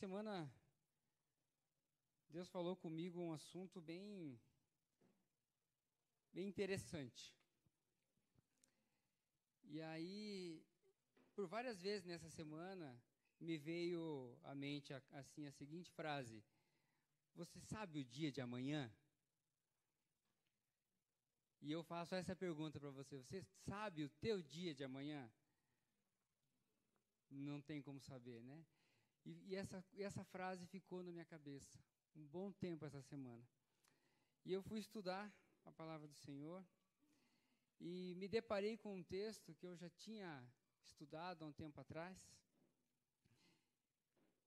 semana, Deus falou comigo um assunto bem interessante. E aí, por várias vezes nessa semana, me veio à mente assim a seguinte frase: você sabe o dia de amanhã? E eu faço essa pergunta para você: você sabe o teu dia de amanhã? Não tem como saber, né? E essa frase ficou na minha cabeça um bom tempo essa semana. E eu fui estudar a palavra do Senhor e me deparei com um texto que eu já tinha estudado há um tempo atrás.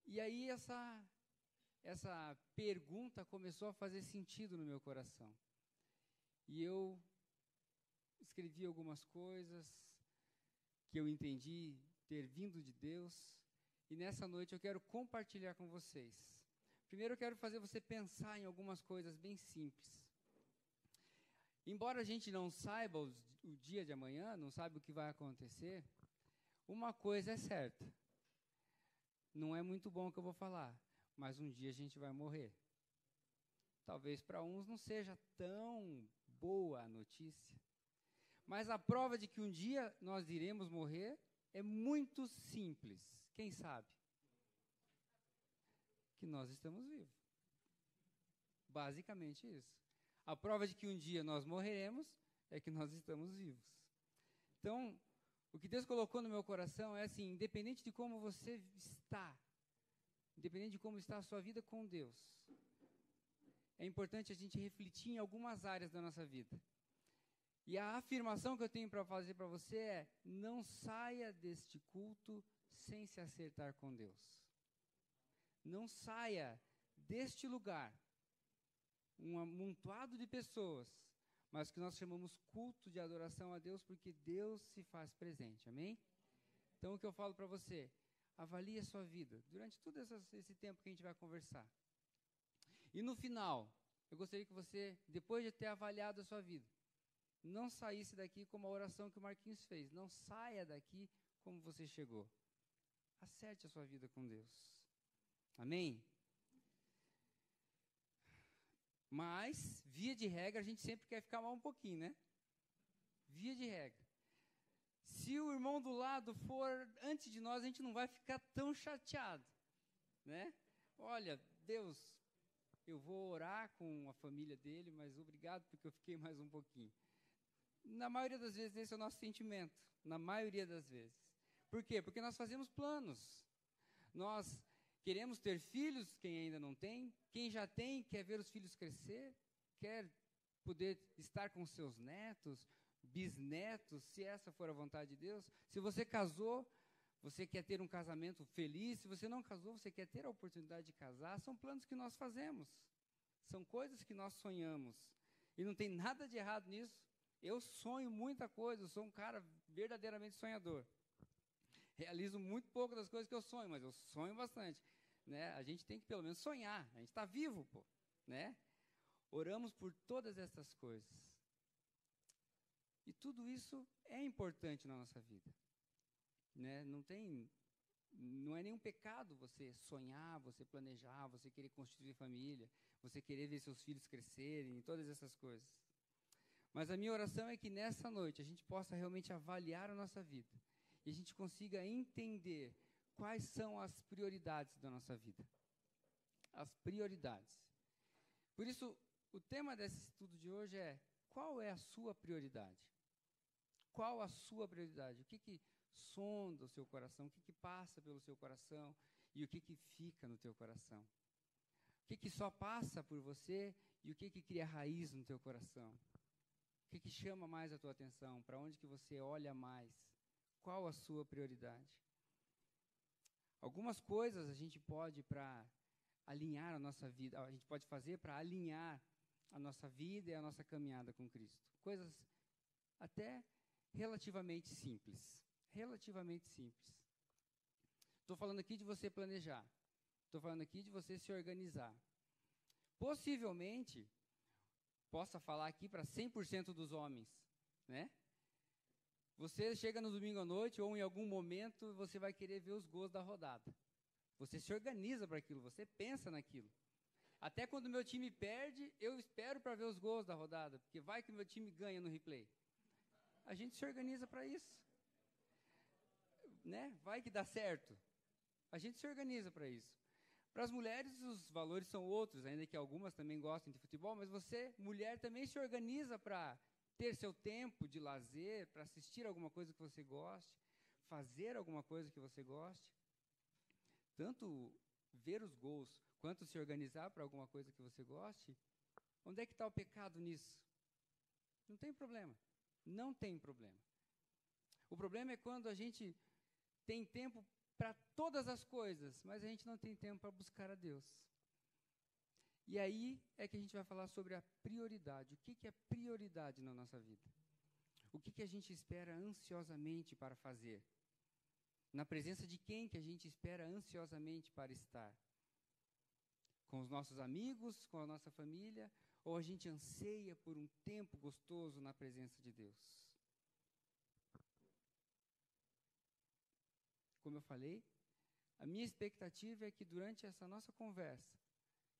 E aí essa pergunta começou a fazer sentido no meu coração. E eu escrevi algumas coisas que eu entendi ter vindo de Deus. E nessa noite eu quero compartilhar com vocês. Primeiro eu quero fazer você pensar em algumas coisas bem simples. Embora a gente não saiba o dia de amanhã, não saiba o que vai acontecer, uma coisa é certa. Não é muito bom o que eu vou falar, mas um dia a gente vai morrer. Talvez para uns não seja tão boa a notícia, mas a prova de que um dia nós iremos morrer é muito simples. Quem sabe? Que nós estamos vivos. Basicamente isso. A prova de que um dia nós morreremos é que nós estamos vivos. Então, o que Deus colocou no meu coração é assim: independente de como você está, independente de como está a sua vida com Deus, é importante a gente refletir em algumas áreas da nossa vida. E a afirmação que eu tenho para fazer para você é: não saia deste culto sem se acertar com Deus. Não saia deste lugar, um amontoado de pessoas, mas que nós chamamos culto de adoração a Deus, porque Deus se faz presente, amém? Então o que eu falo para você: avalie a sua vida, durante todo esse tempo que a gente vai conversar. E no final, eu gostaria que você, depois de ter avaliado a sua vida, não saísse daqui como a oração que o Marquinhos fez. Não saia daqui como você chegou. Acerte a sua vida com Deus. Amém? Mas, via de regra, a gente sempre quer ficar mal um pouquinho, né? Via de regra. Se o irmão do lado for antes de nós, a gente não vai ficar tão chateado, né? Olha, Deus, eu vou orar com a família dele, mas obrigado porque eu fiquei mais um pouquinho. Na maioria das vezes, esse é o nosso sentimento. Na maioria das vezes. Por quê? Porque nós fazemos planos. Nós queremos ter filhos, quem ainda não tem. Quem já tem, quer ver os filhos crescer. Quer poder estar com seus netos, bisnetos, se essa for a vontade de Deus. Se você casou, você quer ter um casamento feliz. Se você não casou, você quer ter a oportunidade de casar. São planos que nós fazemos. São coisas que nós sonhamos. E não tem nada de errado nisso. Eu sonho muita coisa, eu sou um cara verdadeiramente sonhador. Realizo muito pouco das coisas que eu sonho, mas eu sonho bastante, né? A gente tem que pelo menos sonhar, a gente está vivo, pô, né? Oramos por todas essas coisas. E tudo isso é importante na nossa vida, né? Não é nenhum pecado você sonhar, você planejar, você querer constituir família, você querer ver seus filhos crescerem, todas essas coisas. Mas a minha oração é que nessa noite a gente possa realmente avaliar a nossa vida e a gente consiga entender quais são as prioridades da nossa vida. As prioridades. Por isso, o tema desse estudo de hoje é: qual é a sua prioridade? Qual a sua prioridade? O que sonda o seu coração? O que passa pelo seu coração? E o que fica no teu coração? O que só passa por você e o que cria raiz no teu coração? O que chama mais a tua atenção? Para onde que você olha mais? Qual a sua prioridade? Algumas coisas a gente pode para alinhar a nossa vida, a gente pode fazer para alinhar a nossa vida e a nossa caminhada com Cristo. Coisas até relativamente simples. Relativamente simples. Estou falando aqui de você planejar. Estou falando aqui de você se organizar. Possivelmente, possa falar aqui para 100% dos homens, né? Você chega no domingo à noite ou em algum momento você vai querer ver os gols da rodada. Você se organiza para aquilo, você pensa naquilo. Até quando o meu time perde, eu espero para ver os gols da rodada, porque vai que o meu time ganha no replay. A gente se organiza para isso. Né? Vai que dá certo. A gente se organiza para isso. Para as mulheres, os valores são outros, ainda que algumas também gostem de futebol, mas você, mulher, também se organiza para ter seu tempo de lazer, para assistir alguma coisa que você goste, fazer alguma coisa que você goste. Tanto ver os gols, quanto se organizar para alguma coisa que você goste. Onde é que está o pecado nisso? Não tem problema. Não tem problema. O problema é quando a gente tem tempo para todas as coisas, mas a gente não tem tempo para buscar a Deus. E aí é que a gente vai falar sobre a prioridade. O que é prioridade na nossa vida? O que a gente espera ansiosamente para fazer? Na presença de quem que a gente espera ansiosamente para estar? Com os nossos amigos, com a nossa família? Ou a gente anseia por um tempo gostoso na presença de Deus? Como eu falei, a minha expectativa é que durante essa nossa conversa,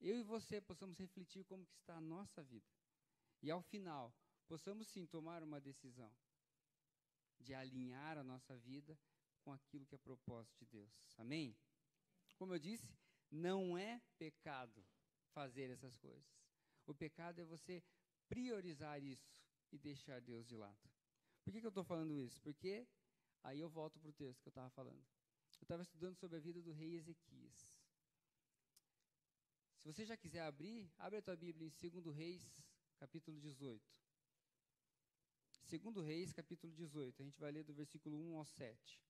eu e você possamos refletir como que está a nossa vida. E ao final, possamos sim tomar uma decisão de alinhar a nossa vida com aquilo que é propósito de Deus. Amém? Como eu disse, não é pecado fazer essas coisas. O pecado é você priorizar isso e deixar Deus de lado. Por que eu estou falando isso? Porque aí eu volto para o texto que eu estava falando. Eu estava estudando sobre a vida do rei Ezequias. Se você já quiser abrir, abre a tua Bíblia em 2 Reis, capítulo 18. 2 Reis, capítulo 18. A gente vai ler do versículo 1 ao 7.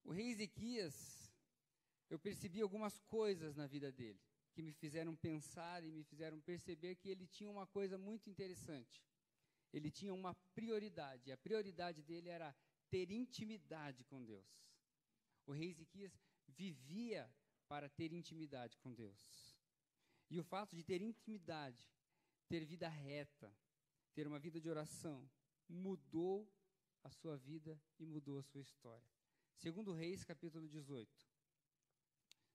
O rei Ezequias, eu percebi algumas coisas na vida dele, que me fizeram pensar e me fizeram perceber que ele tinha uma coisa muito interessante. Ele tinha uma prioridade, e a prioridade dele era ter intimidade com Deus. O rei Ezequias vivia para ter intimidade com Deus. E o fato de ter intimidade, ter vida reta, ter uma vida de oração, mudou a sua vida e mudou a sua história. 2 Reis, capítulo 18,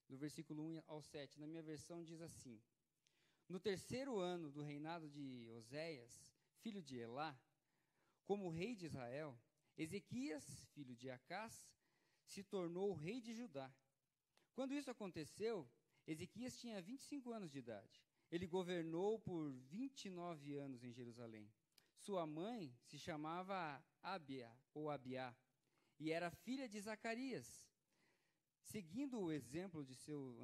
do versículo 1 ao 7, na minha versão diz assim: No terceiro ano do reinado de Oséias, filho de Elá, como rei de Israel, Ezequias, filho de Acás, se tornou rei de Judá. Quando isso aconteceu, Ezequias tinha 25 anos de idade. Ele governou por 29 anos em Jerusalém. Sua mãe se chamava Abiá, e era filha de Zacarias. Seguindo o exemplo de seu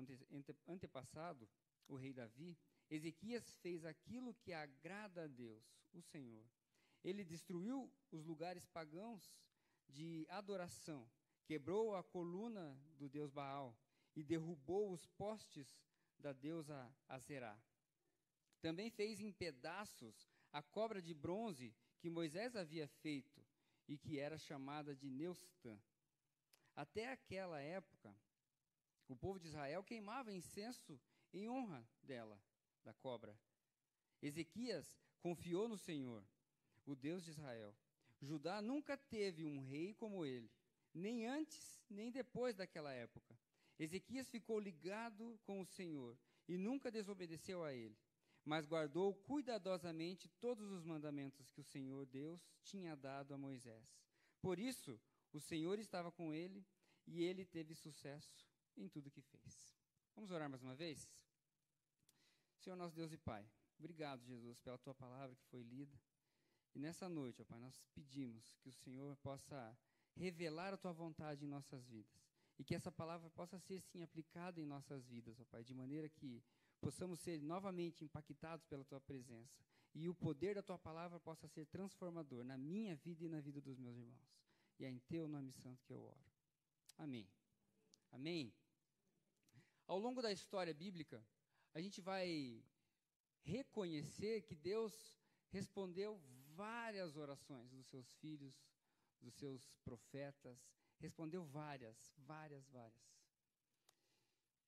antepassado, o rei Davi, Ezequias fez aquilo que agrada a Deus, o Senhor. Ele destruiu os lugares pagãos de adoração, quebrou a coluna do deus Baal e derrubou os postes da deusa Aserá. Também fez em pedaços a cobra de bronze que Moisés havia feito e que era chamada de Neustã. Até aquela época, o povo de Israel queimava incenso em honra dela, da cobra. Ezequias confiou no Senhor, o Deus de Israel. Judá nunca teve um rei como ele, nem antes, nem depois daquela época. Ezequias ficou ligado com o Senhor e nunca desobedeceu a ele, mas guardou cuidadosamente todos os mandamentos que o Senhor Deus tinha dado a Moisés. Por isso, o Senhor estava com ele e ele teve sucesso em tudo que fez. Vamos orar mais uma vez? Senhor nosso Deus e Pai, obrigado, Jesus, pela Tua palavra que foi lida. E nessa noite, ó Pai, nós pedimos que o Senhor possa revelar a Tua vontade em nossas vidas. E que essa palavra possa ser, sim, aplicada em nossas vidas, ó Pai, de maneira que possamos ser novamente impactados pela Tua presença. E o poder da Tua palavra possa ser transformador na minha vida e na vida dos meus irmãos. E é em Teu nome santo que eu oro. Amém. Amém. Ao longo da história bíblica, a gente vai reconhecer que Deus respondeu várias orações dos seus filhos, dos seus profetas, respondeu várias.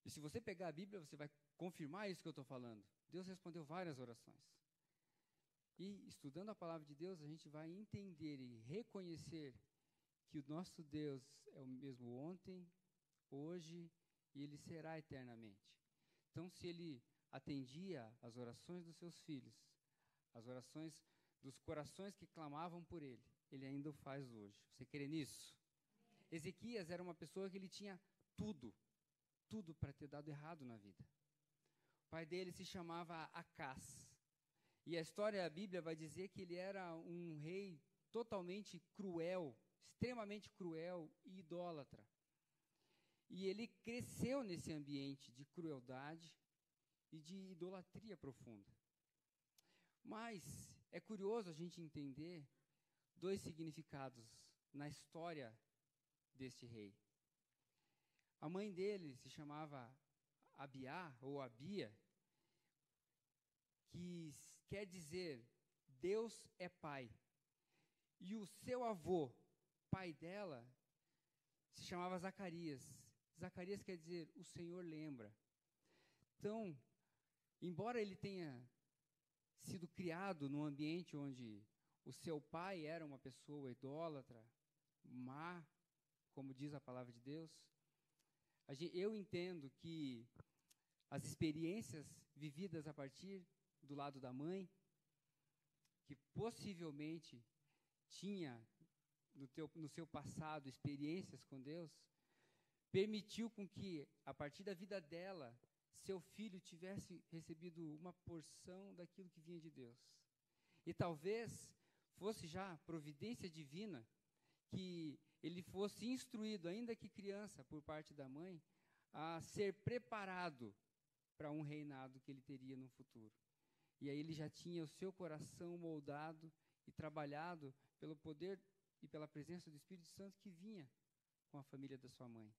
E se você pegar a Bíblia, você vai confirmar isso que eu estou falando. Deus respondeu várias orações. E estudando a palavra de Deus, a gente vai entender e reconhecer que o nosso Deus é o mesmo ontem, hoje e ele será eternamente. Então, se ele atendia às orações dos seus filhos, às orações dos corações que clamavam por ele, ele ainda o faz hoje. Você crê nisso? Ezequias era uma pessoa que ele tinha tudo para ter dado errado na vida. O pai dele se chamava Acás. E a história, a Bíblia vai dizer que ele era um rei totalmente cruel, extremamente cruel e idólatra. E ele cresceu nesse ambiente de crueldade e de idolatria profunda. Mas é curioso a gente entender dois significados na história deste rei. A mãe dele se chamava Abiá, ou Abia, que quer dizer Deus é pai. E o seu avô, pai dela, se chamava Zacarias. Zacarias quer dizer o Senhor lembra. Então, embora ele tenha sido criado num ambiente onde o seu pai era uma pessoa idólatra, má, como diz a palavra de Deus, eu entendo que as experiências vividas a partir do lado da mãe, que possivelmente tinha no seu passado experiências com Deus, permitiu com que, a partir da vida dela, seu filho tivesse recebido uma porção daquilo que vinha de Deus. E talvez fosse já providência divina que ele fosse instruído, ainda que criança, por parte da mãe, a ser preparado para um reinado que ele teria no futuro. E aí ele já tinha o seu coração moldado e trabalhado pelo poder e pela presença do Espírito Santo que vinha com a família da sua mãe.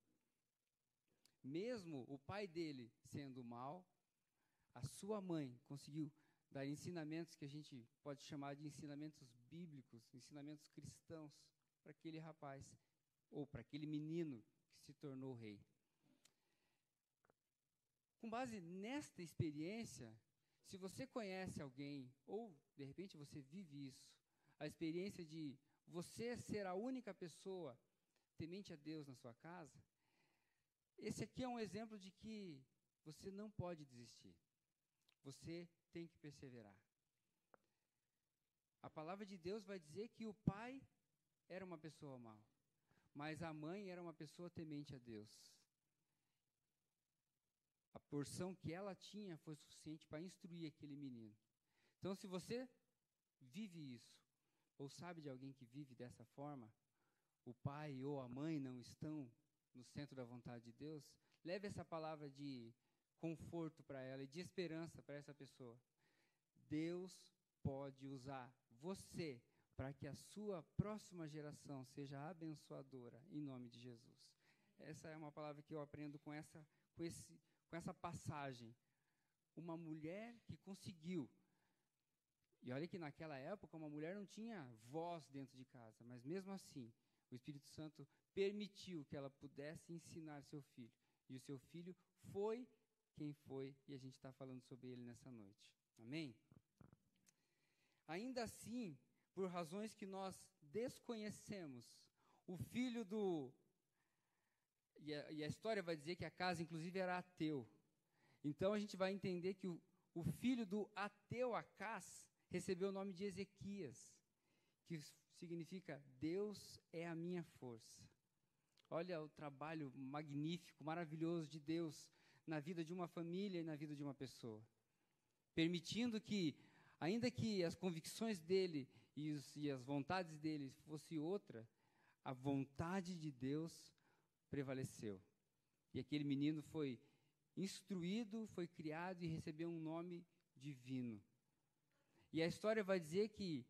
Mesmo o pai dele sendo mau, a sua mãe conseguiu dar ensinamentos que a gente pode chamar de ensinamentos bíblicos, ensinamentos cristãos, para aquele rapaz, ou para aquele menino que se tornou rei. Com base nesta experiência, se você conhece alguém, ou de repente você vive isso, a experiência de você ser a única pessoa temente a Deus na sua casa, esse aqui é um exemplo de que você não pode desistir. Você tem que perseverar. A palavra de Deus vai dizer que o pai era uma pessoa má, mas a mãe era uma pessoa temente a Deus. A porção que ela tinha foi suficiente para instruir aquele menino. Então, se você vive isso, ou sabe de alguém que vive dessa forma, o pai ou a mãe não estão no centro da vontade de Deus, leve essa palavra de conforto para ela e de esperança para essa pessoa. Deus pode usar você para que a sua próxima geração seja abençoadora, em nome de Jesus. Essa é uma palavra que eu aprendo com essa passagem. Uma mulher que conseguiu. E olha que naquela época uma mulher não tinha voz dentro de casa, mas mesmo assim, o Espírito Santo permitiu que ela pudesse ensinar seu filho. E o seu filho foi quem foi, e a gente está falando sobre ele nessa noite. Amém? Ainda assim, por razões que nós desconhecemos, o filho do... E a história vai dizer que a casa, inclusive, era ateu. Então, a gente vai entender que o filho do ateu Acás recebeu o nome de Ezequias, que significa Deus é a minha força. Olha o trabalho magnífico, maravilhoso de Deus na vida de uma família e na vida de uma pessoa. Permitindo que, ainda que as convicções dele e as vontades dele fosse outra, a vontade de Deus prevaleceu. E aquele menino foi instruído, foi criado e recebeu um nome divino. E a história vai dizer que,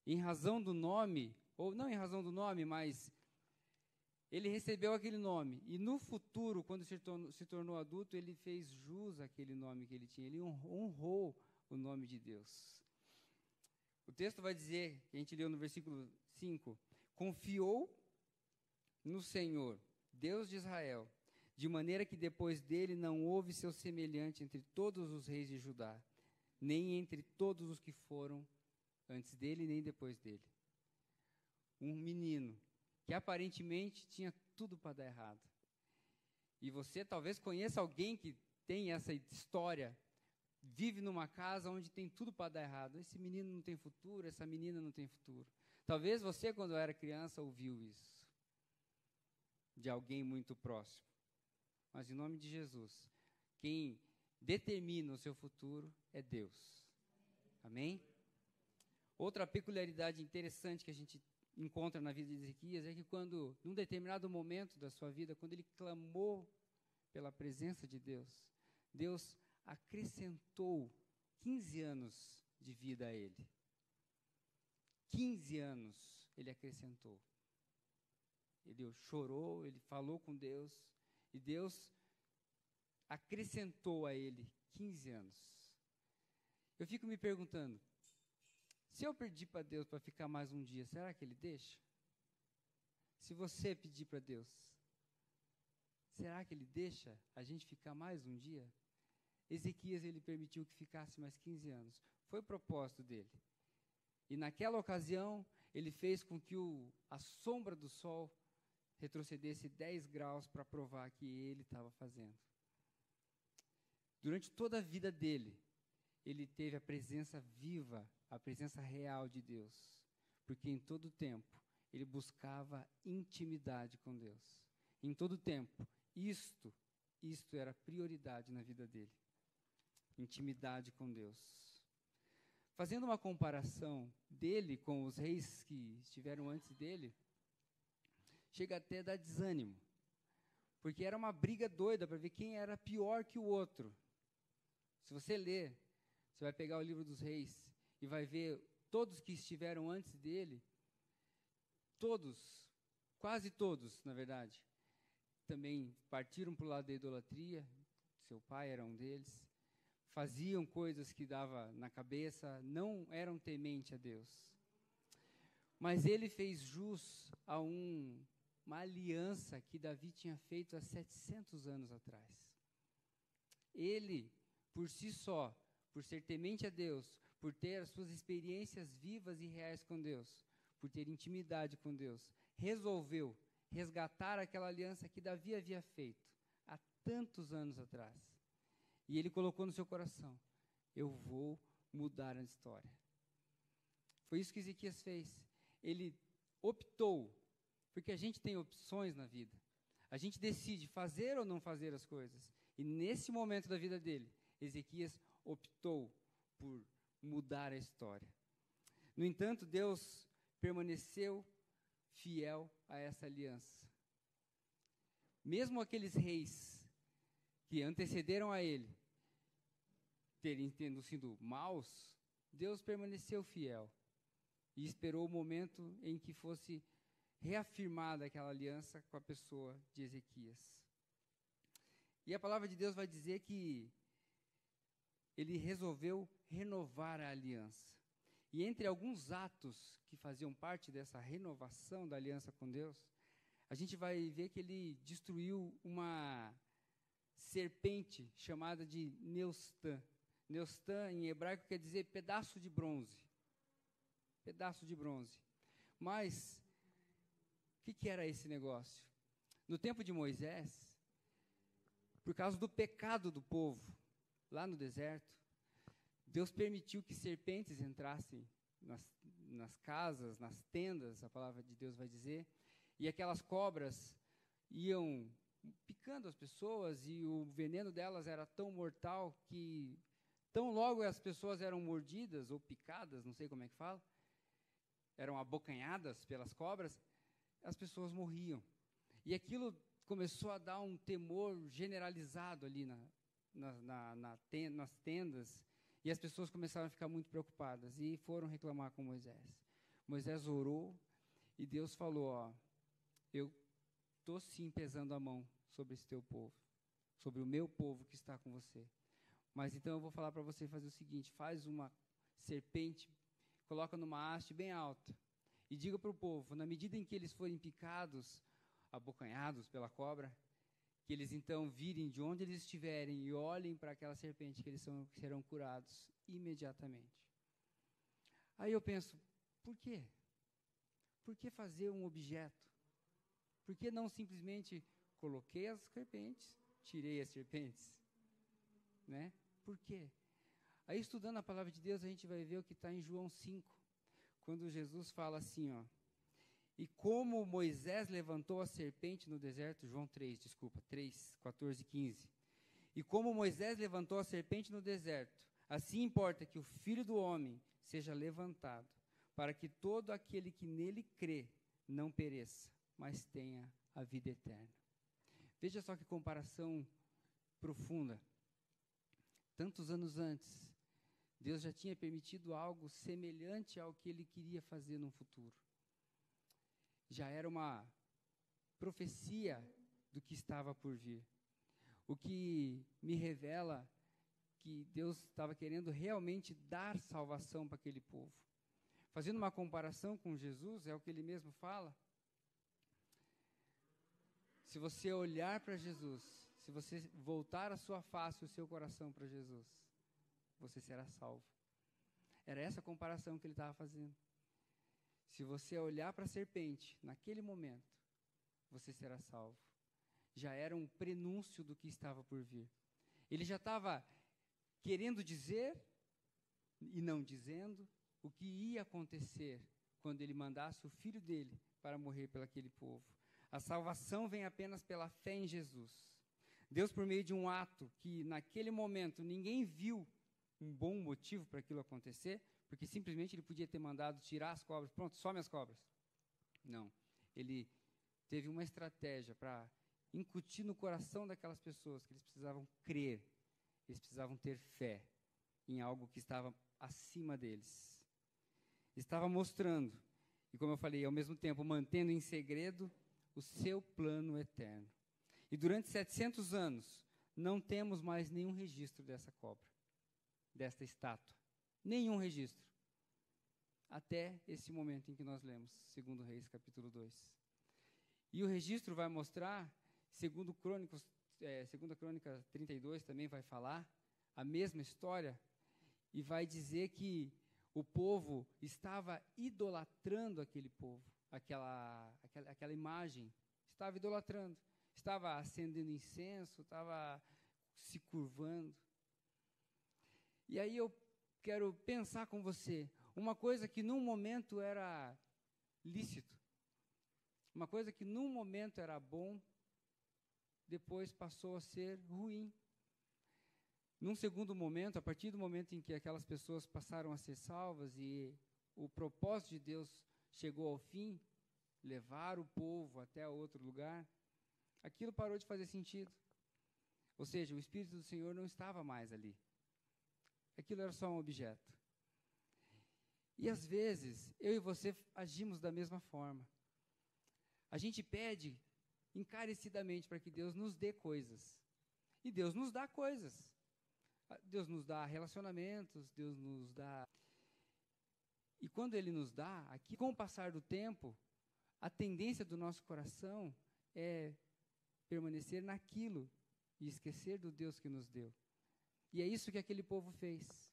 em razão do nome, ou não em razão do nome, mas ele recebeu aquele nome. E no futuro, quando se tornou adulto, ele fez jus àquele nome que ele tinha. Ele honrou o nome de Deus. O texto vai dizer, que a gente leu no versículo 5, confiou no Senhor, Deus de Israel, de maneira que depois dele não houve seu semelhante entre todos os reis de Judá, nem entre todos os que foram antes dele, nem depois dele. Um menino que aparentemente tinha tudo para dar errado. E você talvez conheça alguém que tem essa história, vive numa casa onde tem tudo para dar errado. Esse menino não tem futuro, essa menina não tem futuro. Talvez você, quando era criança, ouviu isso de alguém muito próximo. Mas, em nome de Jesus, quem determina o seu futuro é Deus. Amém? Outra peculiaridade interessante que a gente encontra na vida de Ezequias é que quando, num determinado momento da sua vida, quando ele clamou pela presença de Deus, Deus acrescentou 15 anos de vida a ele. 15 anos ele acrescentou. Ele chorou, ele falou com Deus, e Deus acrescentou a ele 15 anos. Eu fico me perguntando, se eu pedir para Deus para ficar mais um dia, será que Ele deixa? Se você pedir para Deus, será que Ele deixa a gente ficar mais um dia? Ezequias, ele permitiu que ficasse mais 15 anos. Foi o propósito dele. E naquela ocasião, ele fez com que a sombra do sol retrocedesse 10 graus para provar que ele estava fazendo. Durante toda a vida dele, ele teve a presença viva, a presença real de Deus, porque em todo tempo ele buscava intimidade com Deus. Em todo tempo, isto era prioridade na vida dele. Intimidade com Deus. Fazendo uma comparação dele com os reis que estiveram antes dele, chega até a dar desânimo, porque era uma briga doida para ver quem era pior que o outro. Se você ler, você vai pegar o livro dos reis e vai ver todos que estiveram antes dele, quase todos, na verdade, também partiram para o lado da idolatria, seu pai era um deles, faziam coisas que dava na cabeça, não eram temente a Deus. Mas ele fez jus a uma aliança que Davi tinha feito há 700 anos atrás. Ele, por si só, por ser temente a Deus, por ter as suas experiências vivas e reais com Deus, por ter intimidade com Deus, resolveu resgatar aquela aliança que Davi havia feito há tantos anos atrás. E ele colocou no seu coração, eu vou mudar a história. Foi isso que Ezequias fez. Ele optou, porque a gente tem opções na vida. A gente decide fazer ou não fazer as coisas. E nesse momento da vida dele, Ezequias optou por mudar a história. No entanto, Deus permaneceu fiel a essa aliança. Mesmo aqueles reis que antecederam a ele, tendo sido maus, Deus permaneceu fiel e esperou o momento em que fosse reafirmada aquela aliança com a pessoa de Ezequias. E a palavra de Deus vai dizer que ele resolveu renovar a aliança. E entre alguns atos que faziam parte dessa renovação da aliança com Deus, a gente vai ver que ele destruiu uma serpente chamada de Neustã. Neustã, em hebraico, quer dizer pedaço de bronze. Pedaço de bronze. Mas, o que era esse negócio? No tempo de Moisés, por causa do pecado do povo, lá no deserto, Deus permitiu que serpentes entrassem nas casas, nas tendas, a palavra de Deus vai dizer, e aquelas cobras iam picando as pessoas, e o veneno delas era tão mortal que, tão logo as pessoas eram mordidas ou picadas, não sei como é que fala, eram abocanhadas pelas cobras, as pessoas morriam. E aquilo começou a dar um temor generalizado ali nas tendas, e as pessoas começaram a ficar muito preocupadas e foram reclamar com Moisés. Moisés orou e Deus falou, eu estou sim pesando a mão sobre esse teu povo, sobre o meu povo que está com você. Mas então eu vou falar para você fazer o seguinte, faz uma serpente, coloca numa haste bem alta e diga para o povo, na medida em que eles forem picados, abocanhados pela cobra, que eles então virem de onde eles estiverem e olhem para aquela serpente, que eles serão curados imediatamente. Aí eu penso, por quê? Por que fazer um objeto Por que não simplesmente coloquei as serpentes, tirei as serpentes? Né? Por quê? Aí, estudando a palavra de Deus, a gente vai ver o que está em João 5, quando Jesus fala assim, ó, e como Moisés levantou a serpente no deserto, João 3, 14 e 15. E como Moisés levantou a serpente no deserto, assim importa que o Filho do Homem seja levantado, para que todo aquele que nele crê não pereça, mas tenha a vida eterna. Veja só que comparação profunda. Tantos anos antes, Deus já tinha permitido algo semelhante ao que ele queria fazer no futuro. Já era uma profecia do que estava por vir. O que me revela que Deus estava querendo realmente dar salvação para aquele povo. Fazendo uma comparação com Jesus, é o que ele mesmo fala. Se você olhar para Jesus, se você voltar a sua face, o seu coração para Jesus, você será salvo. Era essa comparação que ele estava fazendo. Se você olhar para a serpente, naquele momento, você será salvo. Já era um prenúncio do que estava por vir. Ele já estava querendo dizer, e não dizendo, o que ia acontecer quando ele mandasse o filho dele para morrer pelo aquele povo. A salvação vem apenas pela fé em Jesus. Deus, por meio de um ato que, naquele momento, ninguém viu um bom motivo para aquilo acontecer, porque simplesmente ele podia ter mandado tirar as cobras, pronto, some as cobras. Não, ele teve uma estratégia para incutir no coração daquelas pessoas que eles precisavam crer, eles precisavam ter fé em algo que estava acima deles. Estava mostrando, e como eu falei, ao mesmo tempo mantendo em segredo o seu plano eterno. E durante 700 anos, não temos mais nenhum registro dessa cobra, desta estátua. Nenhum registro. Até esse momento em que nós lemos, 2 Reis, capítulo 2. E o registro vai mostrar, segundo Crônicas 32 também vai falar, a mesma história, e vai dizer que o povo estava idolatrando aquele povo, aquela imagem, estava idolatrando, estava acendendo incenso, estava se curvando. E aí eu quero pensar com você, uma coisa que num momento era lícito, uma coisa que num momento era bom, depois passou a ser ruim. Num segundo momento, a partir do momento em que aquelas pessoas passaram a ser salvas e o propósito de Deus chegou ao fim, levar o povo até outro lugar, aquilo parou de fazer sentido. Ou seja, o Espírito do Senhor não estava mais ali. Aquilo era só um objeto. E às vezes, eu e você agimos da mesma forma. A gente pede encarecidamente para que Deus nos dê coisas. E Deus nos dá coisas. Deus nos dá relacionamentos, Deus nos dá... E quando Ele nos dá, aqui, com o passar do tempo, a tendência do nosso coração é permanecer naquilo e esquecer do Deus que nos deu. E é isso que aquele povo fez.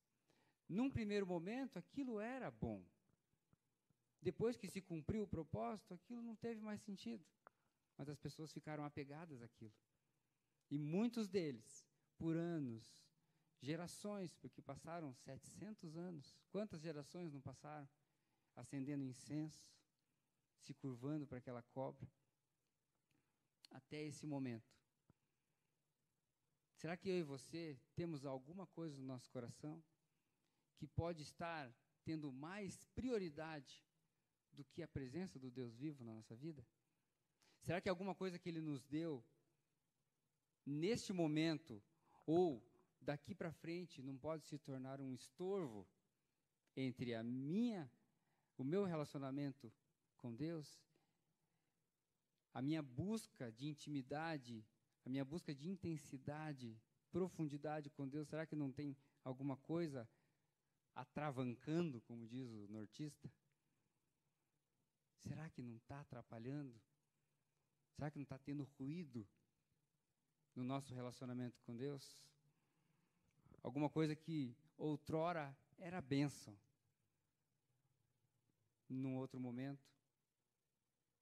Num primeiro momento, aquilo era bom. Depois que se cumpriu o propósito, aquilo não teve mais sentido. Mas as pessoas ficaram apegadas àquilo. E muitos deles, por anos, gerações, porque passaram 700 anos. Quantas gerações não passaram? Acendendo incenso, se curvando para aquela cobra. Até esse momento. Será que eu e você temos alguma coisa no nosso coração que pode estar tendo mais prioridade do que a presença do Deus vivo na nossa vida? Será que alguma coisa que Ele nos deu neste momento ou daqui para frente não pode se tornar um estorvo entre o meu relacionamento com Deus, a minha busca de intimidade, a minha busca de intensidade, profundidade com Deus? Será que não tem alguma coisa atravancando, como diz o nortista? Será que não está atrapalhando? Será que não está tendo ruído no nosso relacionamento com Deus? Alguma coisa que outrora era bênção, num outro momento,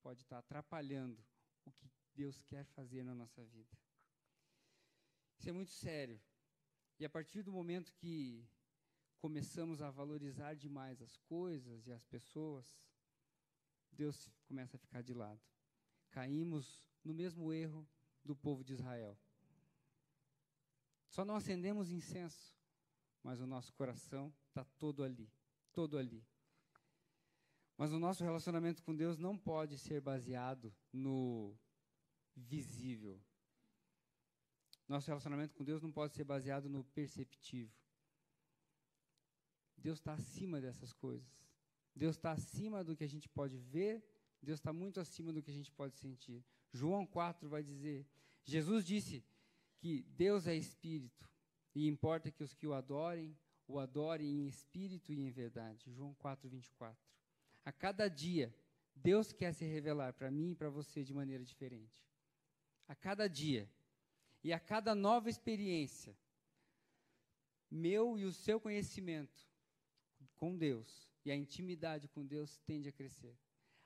pode estar atrapalhando o que Deus quer fazer na nossa vida. Isso é muito sério. E a partir do momento que começamos a valorizar demais as coisas e as pessoas, Deus começa a ficar de lado. Caímos no mesmo erro do povo de Israel. Só não acendemos incenso, mas o nosso coração está todo ali, todo ali. Mas o nosso relacionamento com Deus não pode ser baseado no visível. Nosso relacionamento com Deus não pode ser baseado no perceptivo. Deus está acima dessas coisas. Deus está acima do que a gente pode ver, Deus está muito acima do que a gente pode sentir. João 4 vai dizer, Jesus disse que Deus é Espírito, e importa que os que o adorem em Espírito e em verdade. João 4, 24. A cada dia, Deus quer se revelar para mim e para você de maneira diferente. A cada dia. E a cada nova experiência, meu e o seu conhecimento com Deus e a intimidade com Deus tende a crescer.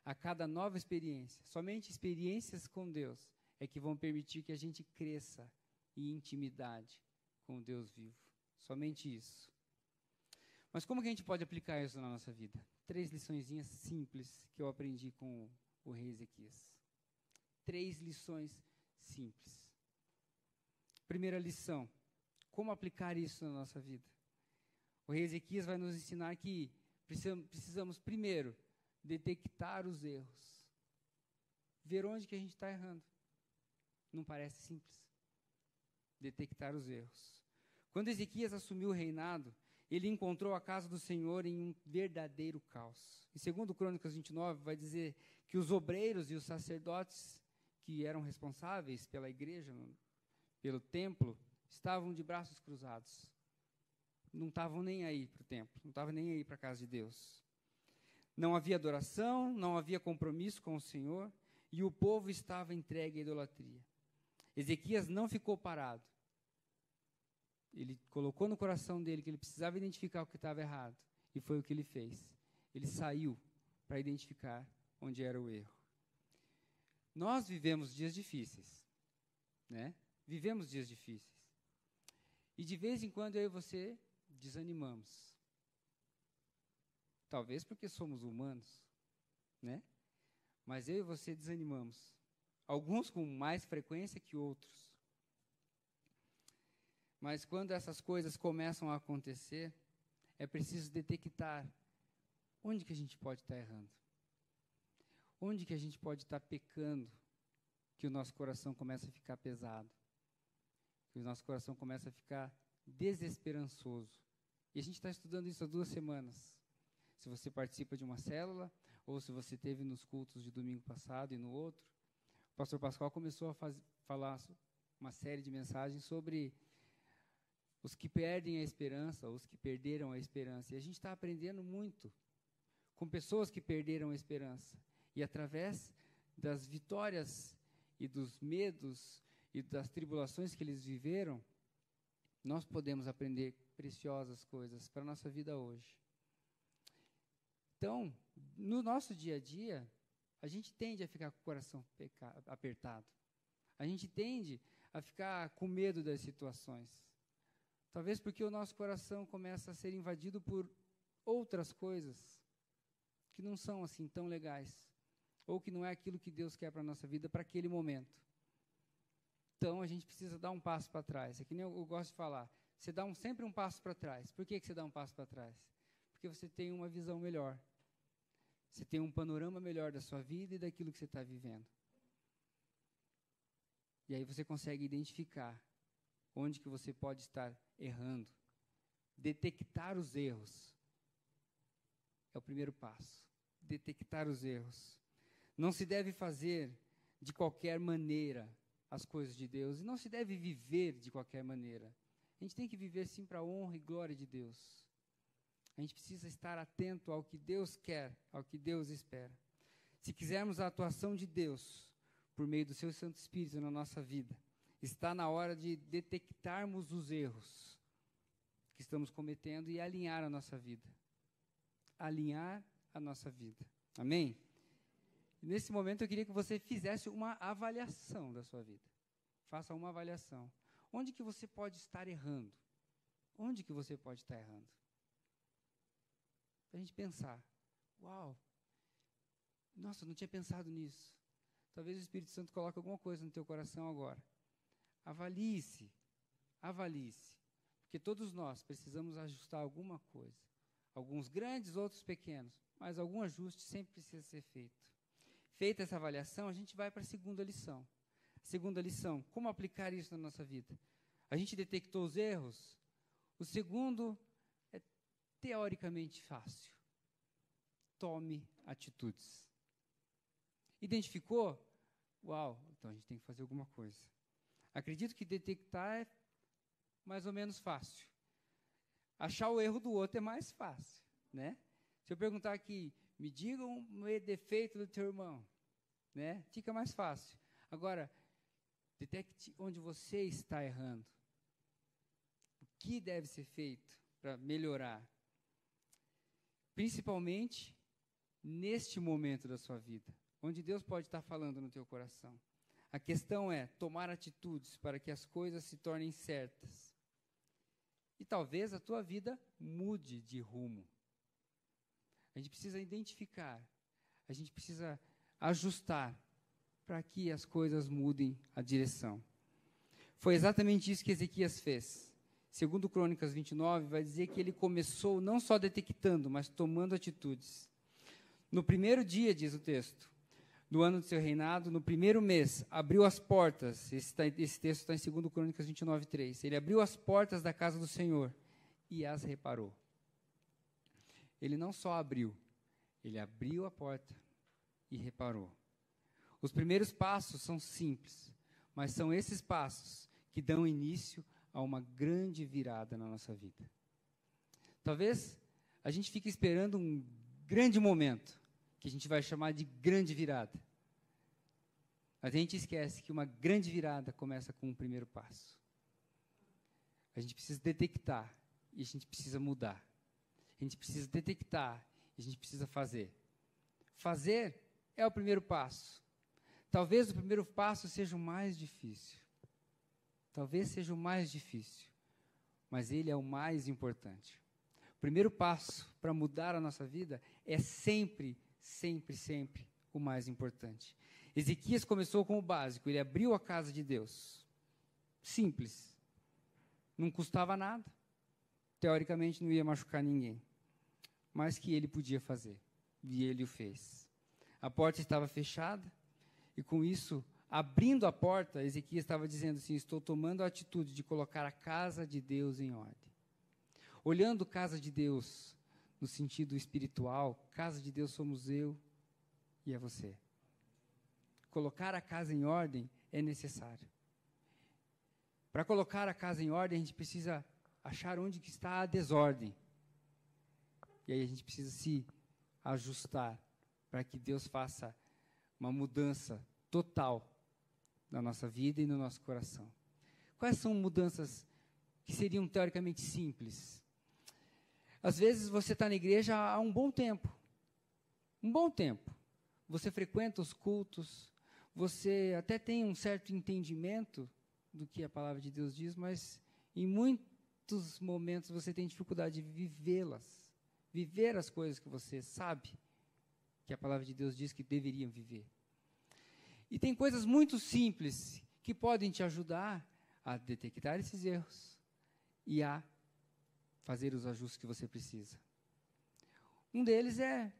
A cada nova experiência, somente experiências com Deus é que vão permitir que a gente cresça em intimidade com o Deus vivo. Somente isso. Mas como que a gente pode aplicar isso na nossa vida? 3 liçõezinhas simples que eu aprendi com o rei Ezequias. 3 lições simples. Primeira lição, como aplicar isso na nossa vida? O rei Ezequias vai nos ensinar que precisamos primeiro detectar os erros. Ver onde que a gente está errando. Não parece simples? Detectar os erros. Quando Ezequias assumiu o reinado, ele encontrou a casa do Senhor em um verdadeiro caos. Em 2 Crônicas 29 vai dizer que os obreiros e os sacerdotes que eram responsáveis pela igreja, pelo templo, estavam de braços cruzados. Não estavam nem aí para o templo, não estavam nem aí para a casa de Deus. Não havia adoração, não havia compromisso com o Senhor, e o povo estava entregue à idolatria. Ezequias não ficou parado. Ele colocou no coração dele que ele precisava identificar o que estava errado, e foi o que ele fez. Ele saiu para identificar onde era o erro. Nós vivemos dias difíceis, né? Vivemos dias difíceis. E de vez em quando eu e você desanimamos. Talvez porque somos humanos, né? Mas eu e você desanimamos. Alguns com mais frequência que outros. Mas quando essas coisas começam a acontecer, é preciso detectar onde que a gente pode estar errando. Onde que a gente pode estar pecando, que o nosso coração começa a ficar pesado. Que o nosso coração começa a ficar desesperançoso. E a gente está estudando isso há 2 semanas. Se você participa de uma célula, ou se você esteve nos cultos de domingo passado e no outro, o pastor Pascoal começou a falar uma série de mensagens sobre os que perdem a esperança, os que perderam a esperança. E a gente está aprendendo muito com pessoas que perderam a esperança. E através das vitórias e dos medos e das tribulações que eles viveram, nós podemos aprender preciosas coisas para a nossa vida hoje. Então, no nosso dia a dia, a gente tende a ficar com o coração apertado. A gente tende a ficar com medo das situações. Talvez porque o nosso coração começa a ser invadido por outras coisas que não são assim tão legais, ou que não é aquilo que Deus quer para a nossa vida para aquele momento. Então, a gente precisa dar um passo para trás. É que nem eu gosto de falar, você dá sempre um passo para trás. Por que você dá um passo para trás? Porque você tem uma visão melhor. Você tem um panorama melhor da sua vida e daquilo que você está vivendo. E aí você consegue identificar onde que você pode estar errando. Detectar os erros é o primeiro passo. Detectar os erros. Não se deve fazer de qualquer maneira as coisas de Deus, e não se deve viver de qualquer maneira. A gente tem que viver sim para a honra e glória de Deus. A gente precisa estar atento ao que Deus quer, ao que Deus espera. Se quisermos a atuação de Deus por meio do seu Santo Espírito na nossa vida, está na hora de detectarmos os erros que estamos cometendo e alinhar a nossa vida. Alinhar a nossa vida. Amém? Nesse momento, eu queria que você fizesse uma avaliação da sua vida. Faça uma avaliação. Onde que você pode estar errando? Onde que você pode estar errando? Para a gente pensar. Uau! Nossa, eu não tinha pensado nisso. Talvez o Espírito Santo coloque alguma coisa no teu coração agora. Avalie-se. Avalie-se. Porque todos nós precisamos ajustar alguma coisa. Alguns grandes, outros pequenos. Mas algum ajuste sempre precisa ser feito. Feita essa avaliação, a gente vai para a segunda lição. Segunda lição, como aplicar isso na nossa vida? A gente detectou os erros. O segundo é teoricamente fácil. Tome atitudes. Identificou? Uau, então a gente tem que fazer alguma coisa. Acredito que detectar é mais ou menos fácil. Achar o erro do outro é mais fácil, né? Se eu perguntar aqui, me diga um defeito do teu irmão, né? Fica mais fácil. Agora, detecte onde você está errando. O que deve ser feito para melhorar? Principalmente neste momento da sua vida, onde Deus pode estar falando no teu coração. A questão é tomar atitudes para que as coisas se tornem certas. E talvez a tua vida mude de rumo. A gente precisa identificar, a gente precisa ajustar para que as coisas mudem a direção. Foi exatamente isso que Ezequias fez. Segundo Crônicas 29, vai dizer que ele começou não só detectando, mas tomando atitudes. No primeiro dia, diz o texto, do ano do seu reinado, no primeiro mês, abriu as portas, esse texto está em 2 Crônicas 29, 3. Ele abriu as portas da casa do Senhor e as reparou. Ele não só abriu, ele abriu a porta e reparou. Os primeiros passos são simples, mas são esses passos que dão início a uma grande virada na nossa vida. Talvez a gente fique esperando um grande momento, que a gente vai chamar de grande virada. Mas a gente esquece que uma grande virada começa com o primeiro passo. A gente precisa detectar e a gente precisa mudar. A gente precisa detectar e a gente precisa fazer. Fazer é o primeiro passo. Talvez o primeiro passo seja o mais difícil. Talvez seja o mais difícil, mas ele é o mais importante. O primeiro passo para mudar a nossa vida é sempre o mais importante. Ezequias começou com o básico, ele abriu a casa de Deus. Simples. Não custava nada. Teoricamente não ia machucar ninguém. Mas que ele podia fazer. E ele o fez. A porta estava fechada, e com isso, abrindo a porta, Ezequias estava dizendo assim, estou tomando a atitude de colocar a casa de Deus em ordem. Olhando casa de Deus no sentido espiritual, casa de Deus somos eu e é você. Colocar a casa em ordem é necessário. Para colocar a casa em ordem, a gente precisa achar onde que está a desordem. E aí a gente precisa se ajustar para que Deus faça uma mudança total na nossa vida e no nosso coração. Quais são mudanças que seriam teoricamente simples? Às vezes você está na igreja há um bom tempo. Um bom tempo. Você frequenta os cultos, você até tem um certo entendimento do que a palavra de Deus diz, mas em muitos momentos você tem dificuldade de vivê-las. Viver as coisas que você sabe que a palavra de Deus diz que deveriam viver. E tem coisas muito simples que podem te ajudar a detectar esses erros e a fazer os ajustes que você precisa. Um deles é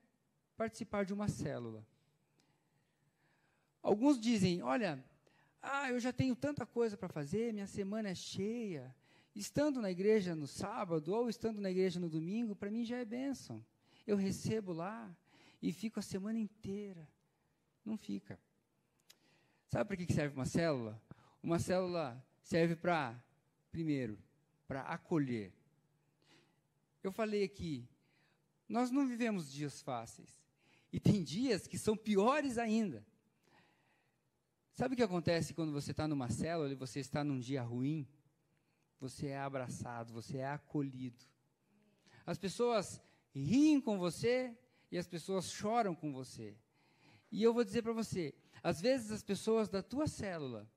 participar de uma célula. Alguns dizem, olha, eu já tenho tanta coisa para fazer, minha semana é cheia. Estando na igreja no sábado ou estando na igreja no domingo, para mim já é bênção. Eu recebo lá e fico a semana inteira. Não fica. Sabe para que serve uma célula? Uma célula serve para, primeiro, para acolher. Eu falei aqui, nós não vivemos dias fáceis. E tem dias que são piores ainda. Sabe o que acontece quando você está numa célula e você está num dia ruim? Você é abraçado, você é acolhido. As pessoas riem com você e as pessoas choram com você. E eu vou dizer para você, às vezes as pessoas da tua célula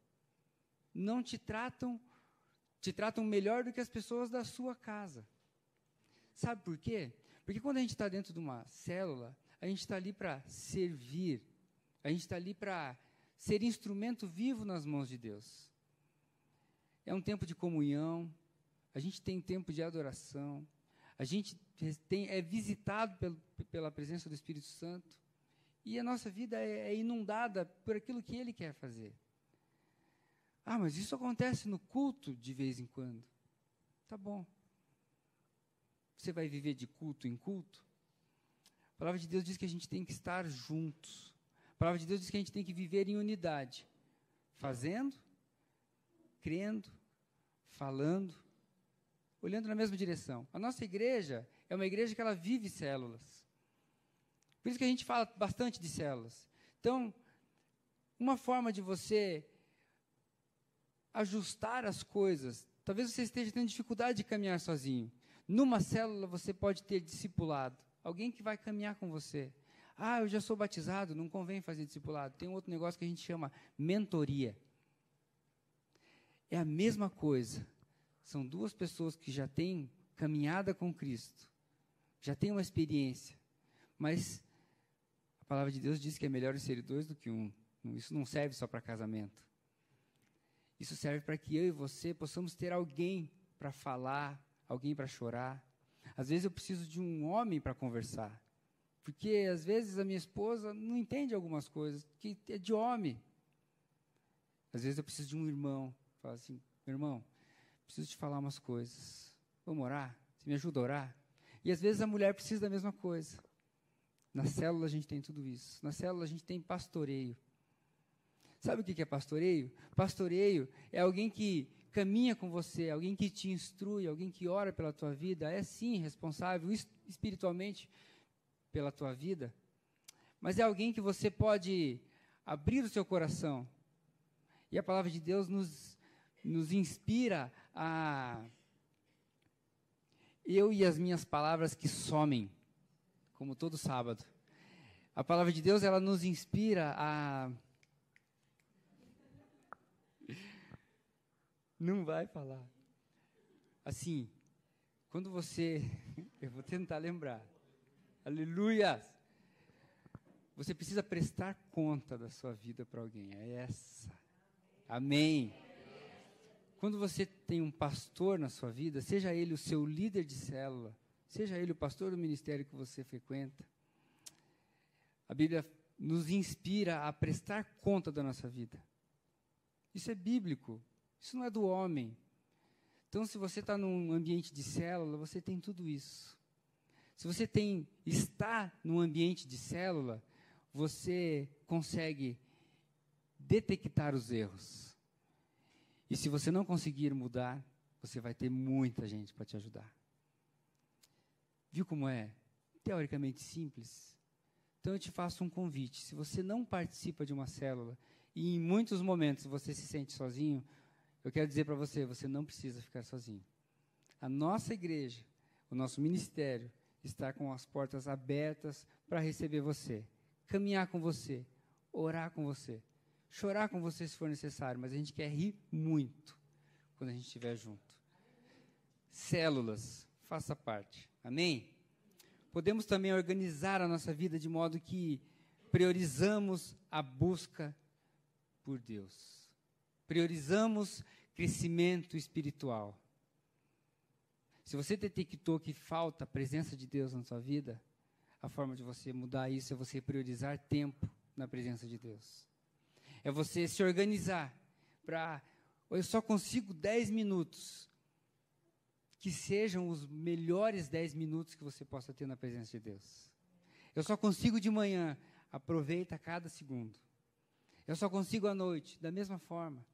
não te tratam melhor do que as pessoas da sua casa. Sabe por quê? Porque quando a gente está dentro de uma célula, a gente está ali para servir, a gente está ali para ser instrumento vivo nas mãos de Deus. É um tempo de comunhão, a gente tem tempo de adoração, a gente é visitado pela presença do Espírito Santo, e a nossa vida é inundada por aquilo que Ele quer fazer. Ah, mas isso acontece no culto de vez em quando. Tá bom. Você vai viver de culto em culto? A palavra de Deus diz que a gente tem que estar juntos. A palavra de Deus diz que a gente tem que viver em unidade. Fazendo, crendo, falando, olhando na mesma direção. A nossa igreja é uma igreja que ela vive células. Por isso que a gente fala bastante de células. Então, uma forma de você ajustar as coisas, talvez você esteja tendo dificuldade de caminhar sozinho. Numa célula você pode ter discipulado, alguém que vai caminhar com você. Ah, eu já sou batizado, não convém fazer discipulado. Tem um outro negócio que a gente chama mentoria. É a mesma coisa. São duas pessoas que já têm caminhada com Cristo, já têm uma experiência, mas a palavra de Deus diz que é melhor ser dois do que um. Isso não serve só para casamento. Isso serve para que eu e você possamos ter alguém para falar, alguém para chorar. Às vezes eu preciso de um homem para conversar, porque às vezes a minha esposa não entende algumas coisas, que é de homem. Às vezes eu preciso de um irmão, fala assim, meu irmão, preciso te falar umas coisas, vamos orar? Você me ajuda a orar? E às vezes a mulher precisa da mesma coisa. Na célula a gente tem tudo isso, na célula a gente tem pastoreio. Sabe o que é pastoreio? Pastoreio é alguém que caminha com você, alguém que te instrui, alguém que ora pela tua vida, é sim responsável espiritualmente pela tua vida, mas é alguém que você pode abrir o seu coração. E a palavra de Deus nos inspira a... Eu e as minhas palavras que somem, como todo sábado. A palavra de Deus, ela nos inspira a... Não vai falar. Assim, quando você... Eu vou tentar lembrar. Aleluia! Você precisa prestar conta da sua vida para alguém. É essa. Amém. Quando você tem um pastor na sua vida, seja ele o seu líder de célula, seja ele o pastor do ministério que você frequenta, a Bíblia nos inspira a prestar conta da nossa vida. Isso é bíblico. Isso não é do homem. Então, se você está num ambiente de célula, você tem tudo isso. Se você está num ambiente de célula, você consegue detectar os erros. E se você não conseguir mudar, você vai ter muita gente para te ajudar. Viu como é? Teoricamente simples. Então, eu te faço um convite. Se você não participa de uma célula, e em muitos momentos você se sente sozinho, eu quero dizer para você, você não precisa ficar sozinho. A nossa igreja, o nosso ministério, está com as portas abertas para receber você, caminhar com você, orar com você, chorar com você se for necessário, mas a gente quer rir muito quando a gente estiver junto. Células, faça parte. Amém? Podemos também organizar a nossa vida de modo que priorizamos a busca por Deus. Priorizamos crescimento espiritual. Se você detectou que falta a presença de Deus na sua vida, a forma de você mudar isso é você priorizar tempo na presença de Deus. É você se organizar para... Eu só consigo 10 minutos. Que sejam os melhores 10 minutos que você possa ter na presença de Deus. Eu só consigo de manhã. Aproveita cada segundo. Eu só consigo à noite, da mesma forma.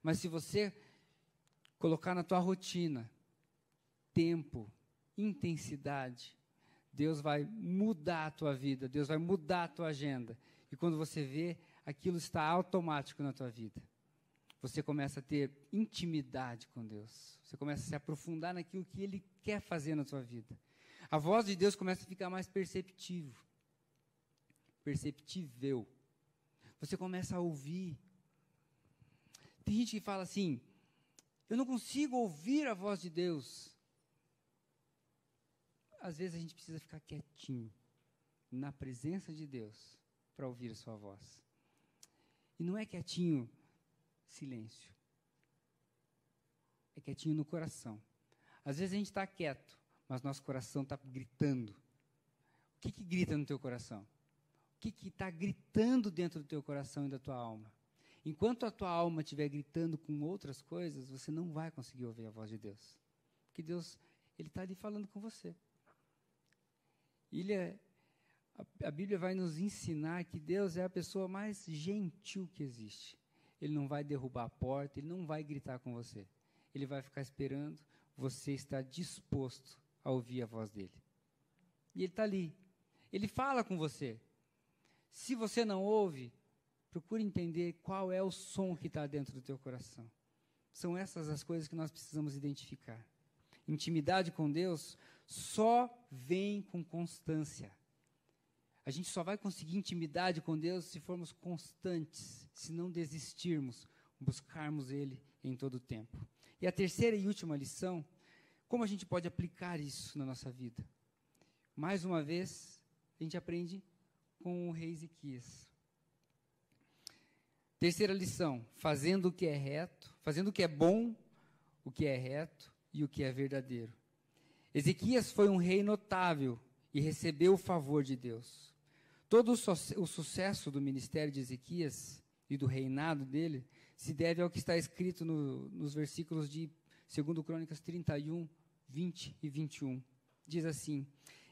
Mas se você colocar na tua rotina tempo, intensidade, Deus vai mudar a tua vida, Deus vai mudar a tua agenda. E quando você vê, aquilo está automático na tua vida. Você começa a ter intimidade com Deus. Você começa a se aprofundar naquilo que Ele quer fazer na tua vida. A voz de Deus começa a ficar mais perceptível. perceptível. Você começa a ouvir. Tem gente que fala assim, eu não consigo ouvir a voz de Deus. Às vezes a gente precisa ficar quietinho, na presença de Deus, para ouvir a sua voz. E não é quietinho, silêncio. É quietinho no coração. Às vezes a gente está quieto, mas nosso coração está gritando. O que grita no teu coração? O que está gritando dentro do teu coração e da tua alma? Enquanto a tua alma estiver gritando com outras coisas, você não vai conseguir ouvir a voz de Deus. Porque Deus, Ele está ali falando com você. A Bíblia vai nos ensinar que Deus é a pessoa mais gentil que existe. Ele não vai derrubar a porta, Ele não vai gritar com você. Ele vai ficar esperando você estar disposto a ouvir a voz dEle. E Ele está ali. Ele fala com você. Se você não ouve, procure entender qual é o som que está dentro do teu coração. São essas as coisas que nós precisamos identificar. Intimidade com Deus só vem com constância. A gente só vai conseguir intimidade com Deus se formos constantes, se não desistirmos, buscarmos Ele em todo o tempo. E a terceira e última lição, como a gente pode aplicar isso na nossa vida? Mais uma vez, a gente aprende com o rei Ezequias. Terceira lição, fazendo o que é reto, fazendo o que é bom, o que é reto e o que é verdadeiro. Ezequias foi um rei notável e recebeu o favor de Deus. Todo o sucesso do ministério de Ezequias e do reinado dele se deve ao que está escrito nos versículos de 2 Crônicas 31, 20 e 21. Diz assim,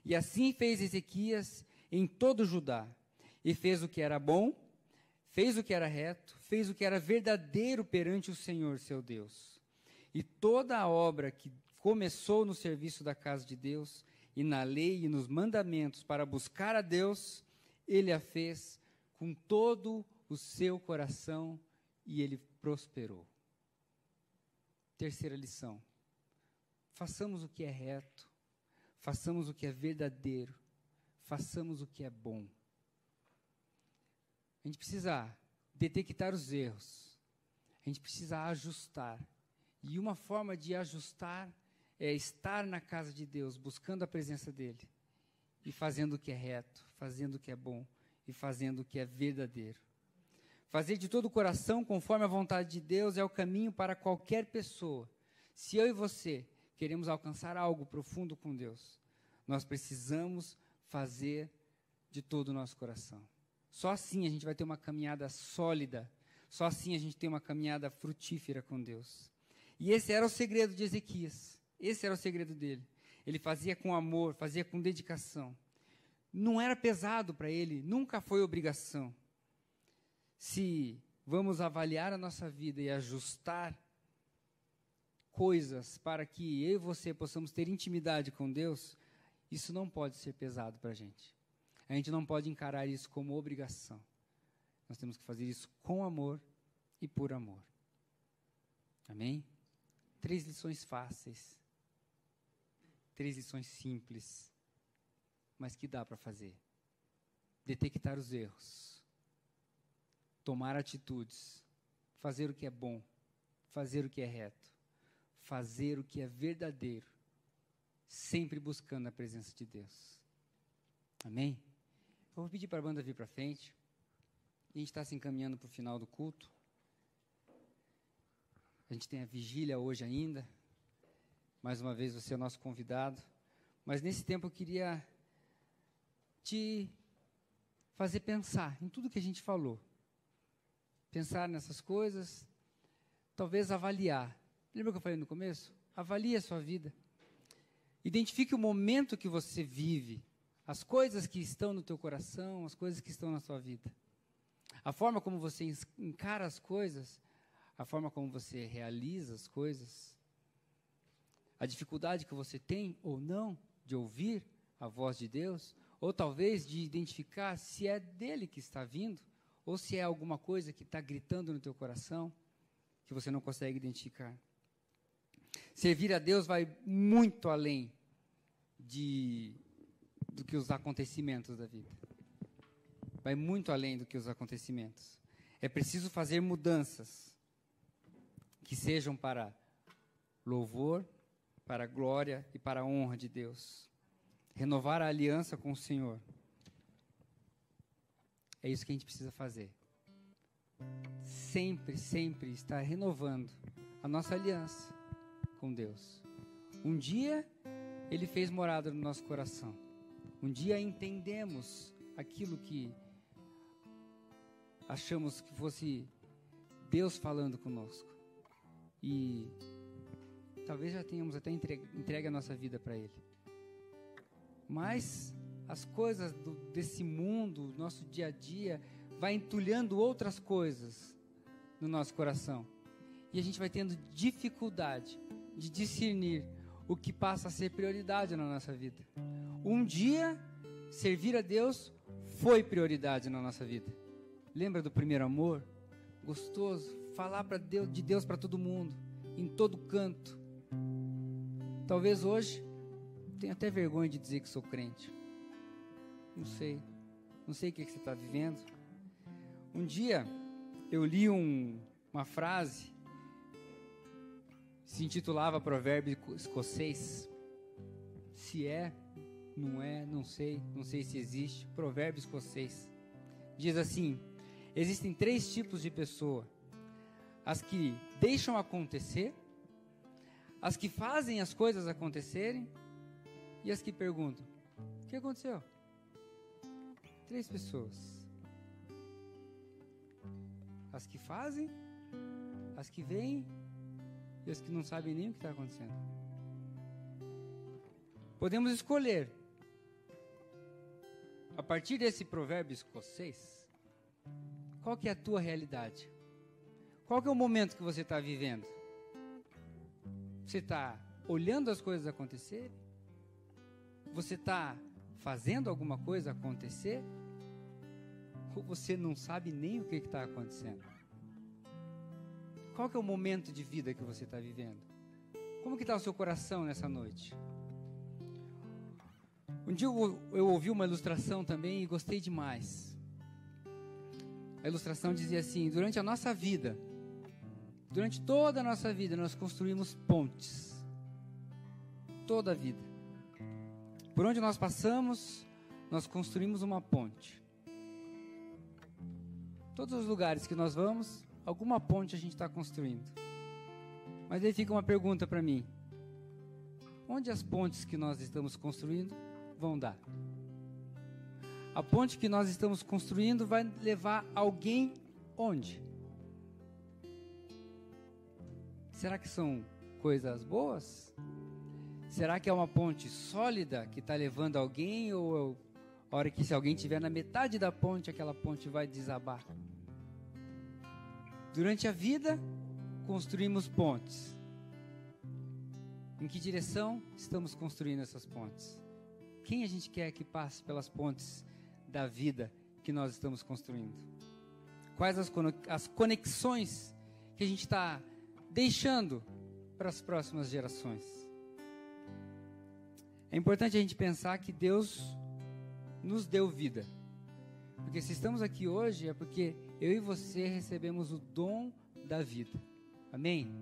e assim fez Ezequias em todo Judá, e fez o que era bom, fez o que era reto, fez o que era verdadeiro perante o Senhor, seu Deus. E toda a obra que começou no serviço da casa de Deus, e na lei e nos mandamentos para buscar a Deus, ele a fez com todo o seu coração e ele prosperou. Terceira lição. Façamos o que é reto, façamos o que é verdadeiro, façamos o que é bom. A gente precisa detectar os erros, a gente precisa ajustar. E uma forma de ajustar é estar na casa de Deus, buscando a presença dEle, e fazendo o que é reto, fazendo o que é bom, e fazendo o que é verdadeiro. Fazer de todo o coração, conforme a vontade de Deus, é o caminho para qualquer pessoa. Se eu e você queremos alcançar algo profundo com Deus, nós precisamos fazer de todo o nosso coração. Só assim a gente vai ter uma caminhada sólida, só assim a gente tem uma caminhada frutífera com Deus. E esse era o segredo de Ezequias. Esse era o segredo dele. Ele fazia com amor, fazia com dedicação. Não era pesado para ele, nunca foi obrigação. Se vamos avaliar a nossa vida e ajustar coisas para que eu e você possamos ter intimidade com Deus, isso não pode ser pesado para a gente. A gente não pode encarar isso como obrigação. Nós temos que fazer isso com amor e por amor. Amém? 3 lições fáceis. 3 lições simples, mas que dá para fazer. Detectar os erros, tomar atitudes, fazer o que é bom, fazer o que é reto, fazer o que é verdadeiro, sempre buscando a presença de Deus. Amém? Eu vou pedir para a banda vir para frente. A gente está se encaminhando para o final do culto. A gente tem a vigília hoje ainda. Mais uma vez, você é o nosso convidado. Mas nesse tempo eu queria te fazer pensar em tudo que a gente falou. Pensar nessas coisas, talvez avaliar. Lembra que eu falei no começo? Avalie a sua vida. Identifique o momento que você vive, as coisas que estão no teu coração, as coisas que estão na sua vida. A forma como você encara as coisas, a forma como você realiza as coisas, a dificuldade que você tem ou não de ouvir a voz de Deus, ou talvez de identificar se é dele que está vindo, ou se é alguma coisa que está gritando no teu coração, que você não consegue identificar. Servir a Deus vai muito além do que os acontecimentos da vida. vai muito além do que os acontecimentos. É preciso fazer mudanças que sejam para louvor, para a glória e para a honra de Deus. Renovar a aliança com o Senhor. É isso que a gente precisa fazer. Sempre, sempre estar renovando a nossa aliança com Deus. Um dia, Ele fez morada no nosso coração. Um dia entendemos aquilo que achamos que fosse Deus falando conosco. E talvez já tenhamos até entregue a nossa vida para Ele. Mas as coisas desse mundo, nosso dia a dia, vai entulhando outras coisas no nosso coração. E a gente vai tendo dificuldade de discernir o que passa a ser prioridade na nossa vida. Um dia, servir a Deus foi prioridade na nossa vida. Lembra do primeiro amor? Gostoso, falar de Deus para todo mundo, em todo canto. Talvez hoje, tenho até vergonha de dizer que sou crente. Não sei o que você está vivendo. Um dia, eu li uma frase, se intitulava Provérbio Escocês. Se é, não é, não sei se existe. Provérbio Escocês. Diz assim: existem 3 tipos de pessoa: as que deixam acontecer, as que fazem as coisas acontecerem e as que perguntam: o que aconteceu? 3 pessoas. As que fazem, as que veem e as que não sabem nem o que está acontecendo. Podemos escolher, a partir desse provérbio escocês, qual que é a tua realidade? Qual que é o momento que você está vivendo? Você está olhando as coisas acontecerem? Você está fazendo alguma coisa acontecer? Ou você não sabe nem o que está acontecendo? Qual que é o momento de vida que você está vivendo? Como que está o seu coração nessa noite? Um dia eu ouvi uma ilustração também e gostei demais. A ilustração dizia assim: durante a nossa vida, durante toda a nossa vida, nós construímos pontes. Toda a vida. Por onde nós passamos, nós construímos uma ponte. Todos os lugares que nós vamos, alguma ponte a gente está construindo. Mas aí fica uma pergunta para mim: onde as pontes que nós estamos construindo vão dar? A ponte que nós estamos construindo vai levar alguém onde? Será que são coisas boas? Será que é uma ponte sólida que está levando alguém, ou a hora que se alguém estiver na metade da ponte, aquela ponte vai desabar? Durante a vida, construímos pontes. Em que direção estamos construindo essas pontes? Quem a gente quer que passe pelas pontes da vida que nós estamos construindo? Quais as conexões que a gente está deixando para as próximas gerações? É importante a gente pensar que Deus nos deu vida. Porque se estamos aqui hoje, é porque eu e você recebemos o dom da vida. Amém?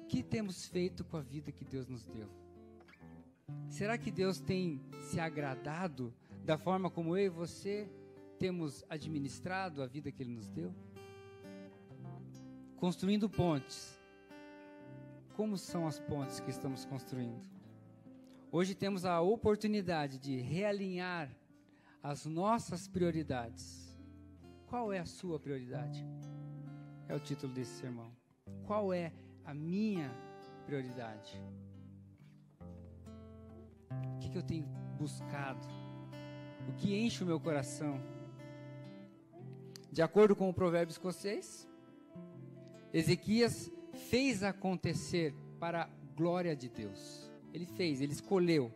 O que temos feito com a vida que Deus nos deu? Será que Deus tem se agradado da forma como eu e você temos administrado a vida que Ele nos deu? Construindo pontes. Como são as pontes que estamos construindo? Hoje temos a oportunidade de realinhar as nossas prioridades. Qual é a sua prioridade? É o título desse sermão. Qual é a minha prioridade? O que eu tenho buscado? O que enche o meu coração? De acordo com o provérbio escocês, Ezequias fez acontecer para a glória de Deus. Ele fez, ele escolheu.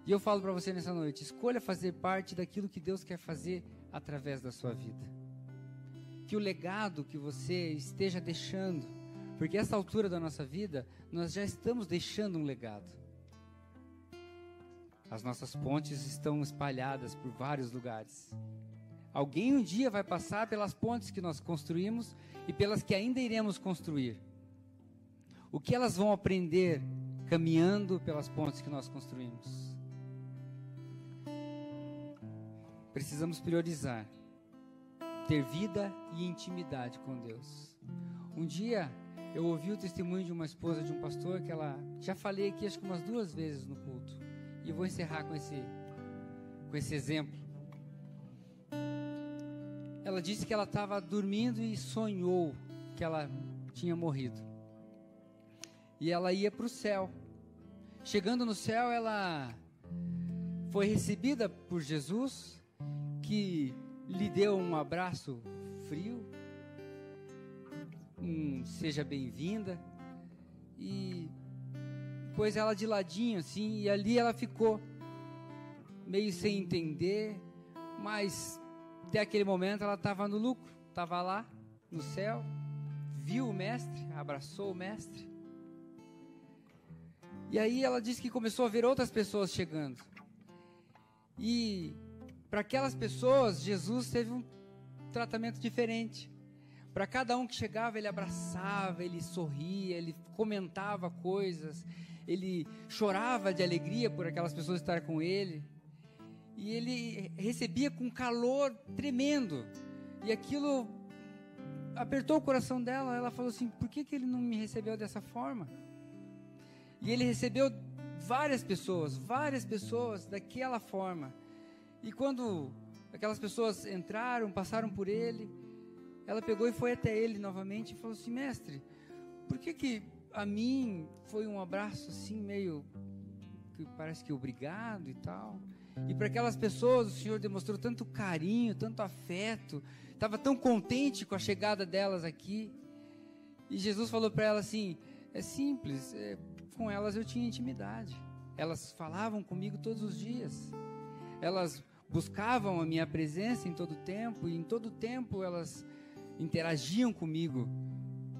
E eu falo para você nessa noite: escolha fazer parte daquilo que Deus quer fazer através da sua vida. Que o legado que você esteja deixando, porque essa altura da nossa vida, nós já estamos deixando um legado. As nossas pontes estão espalhadas por vários lugares. Alguém um dia vai passar pelas pontes que nós construímos e pelas que ainda iremos construir. O que elas vão aprender caminhando pelas pontes que nós construímos? Precisamos priorizar, ter vida e intimidade com Deus. Um dia eu ouvi o testemunho de uma esposa de um pastor que ela, já falei aqui acho que umas 2 vezes no culto, e eu vou encerrar com esse exemplo. Ela disse que ela estava dormindo e sonhou que ela tinha morrido. E ela ia para o céu. Chegando no céu, ela foi recebida por Jesus, que lhe deu um abraço frio, seja bem-vinda, e pôs ela de ladinho assim, e ali ela ficou, meio sem entender, mas até aquele momento ela estava no lucro, estava lá no céu, viu o mestre, abraçou o mestre. E aí ela disse que começou a ver outras pessoas chegando. E para aquelas pessoas, Jesus teve um tratamento diferente. Para cada um que chegava, ele abraçava, ele sorria, ele comentava coisas, ele chorava de alegria por aquelas pessoas estarem com ele. E ele recebia com calor tremendo. E aquilo apertou o coração dela. Ela falou assim, por que ele não me recebeu dessa forma? E ele recebeu várias pessoas daquela forma. E quando aquelas pessoas entraram, passaram por ele, ela pegou e foi até ele novamente e falou assim, mestre, por que a mim foi um abraço assim meio, que parece que obrigado e tal? E para aquelas pessoas o Senhor demonstrou tanto carinho, tanto afeto, estava tão contente com a chegada delas aqui. E Jesus falou para ela assim, é simples, com elas eu tinha intimidade, elas falavam comigo todos os dias, elas buscavam a minha presença em todo o tempo, e em todo o tempo elas interagiam comigo.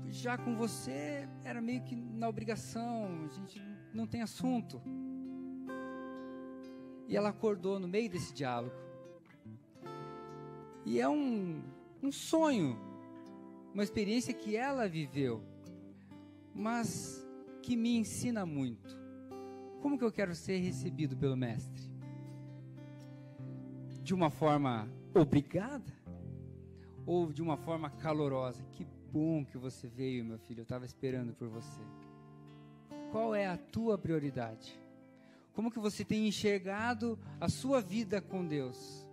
Já com você era meio que na obrigação, a gente não tem assunto. E ela acordou no meio desse diálogo. E é um sonho, uma experiência que ela viveu, mas que me ensina muito. Como que eu quero ser recebido pelo mestre? De uma forma obrigada? Ou de uma forma calorosa? Que bom que você veio, meu filho, eu estava esperando por você. Qual é a tua prioridade? Como que você tem enxergado a sua vida com Deus?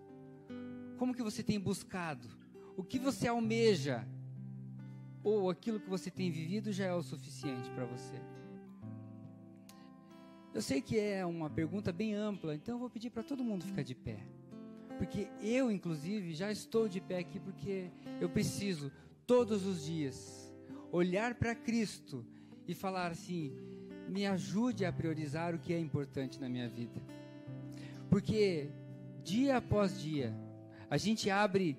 Como que você tem buscado? O que você almeja? Ou aquilo que você tem vivido já é o suficiente para você? Eu sei que é uma pergunta bem ampla, então eu vou pedir para todo mundo ficar de pé. Porque eu, inclusive, já estou de pé aqui porque eu preciso, todos os dias, olhar para Cristo e falar assim, me ajude a priorizar o que é importante na minha vida. Porque, dia após dia, a gente abre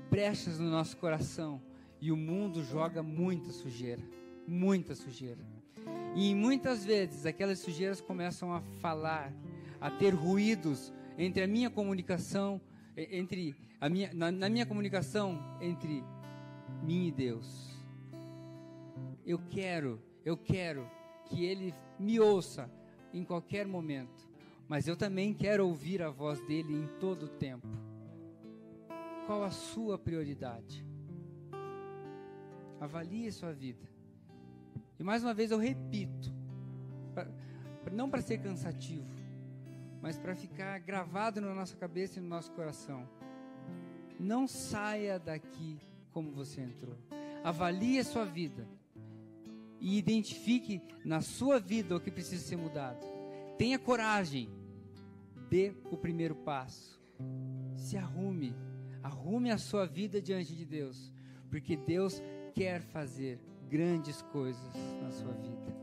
brechas no nosso coração e o mundo joga muita sujeira. E muitas vezes aquelas sujeiras começam a falar, a ter ruídos entre a minha comunicação, na minha comunicação entre mim e Deus. Eu quero que Ele me ouça em qualquer momento, mas eu também quero ouvir a voz dEle em todo o tempo. Qual a sua prioridade? Avalie a sua vida. E mais uma vez eu repito, não para ser cansativo, mas para ficar gravado na nossa cabeça e no nosso coração. Não saia daqui como você entrou. Avalie a sua vida e identifique na sua vida o que precisa ser mudado. Tenha coragem, dê o primeiro passo. Se arrume a sua vida diante de Deus, porque Deus quer fazer grandes coisas na sua vida.